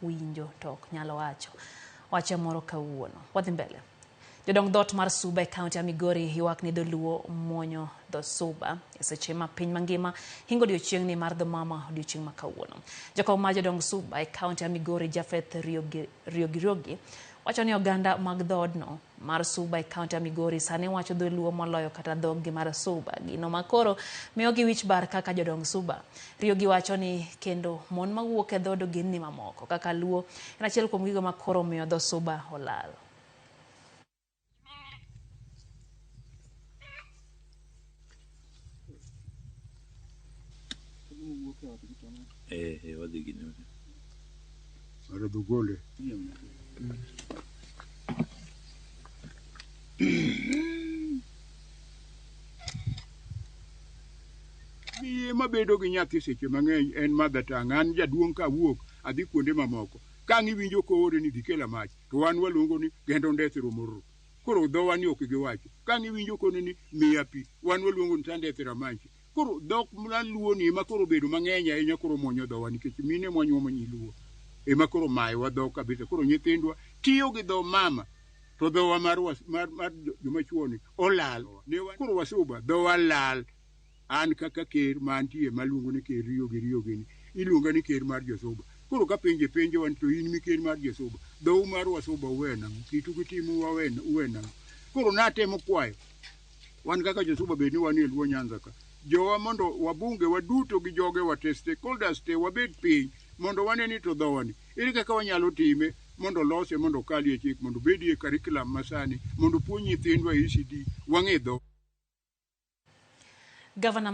winjo to ok nyalo wacho. Wache moro kawuono. Wadhi mbele. Jodong dhoot mar Suba e kaunti ya Migori ywak ni dholuo muonyo dho Suba e seche ma piny mangima hingo odiochieng'ni mar dho mama odiochieng' ma kawuono. Jakom mar jodong Suba e kaunti ya Migori Japheth Riogi wacho ni oganda mag dhoodno mar Suba e kaunti ya Migori sani wacho dholuo moloyo kata dhoggi mar Suba, gino makoro miyo gi wich bar kaka jodong Suba. Riogi wacho ni kendo mon mawuok e dhood ogendni mamoko kaka Luo en achiel kuom gigo makoro miyo dho Suba olal. Wadhi gini. Para dugole. Miye mabedo gi nyathi seche mang'eny en mother tongue. An jaduong' ka wuok adhi kuonde mamoko. Ka ngiwinjo koore ni dikela mach, to wan waluongo ni gendo ndethero morro. Koro dhowa ni ok giwacho. Ka ngiwinjo kono ni miya pi, wan waluongo ni tandethero manchi. Koro dhok Luo ni ema koro bedo mang'eny ahinya koro muonyo dhowa nikech mine mwanyuomo nyiluo. Ema koro mayowa dhok kabisa. Koro nyithindwa tiyo gi dho mama. To dhowa mar joma chuo ni olal. Koro Wasuba dhowa lal. An kaka ker mantie maluongo ni ker Riogi ni iluonga ni ker mar Josuba. Koro ka penje wan to in mi ker mar Josuba. Dhou mar Wasuba uwena, kitu gitimo uwena. Koro natemo kwayo. Wan kaka Josuba bed ni wan e Luo Nyanza ka. Jowa mondo wabunge waduto gi joge wate stakeholders te wabed piny mondo waneni to dhowani. Ere kaka wanyalo time mondo lose mondo kalie chik mondo bedie curriculum masani mondo puonj nyithindwa ECD wang'e dho. Governor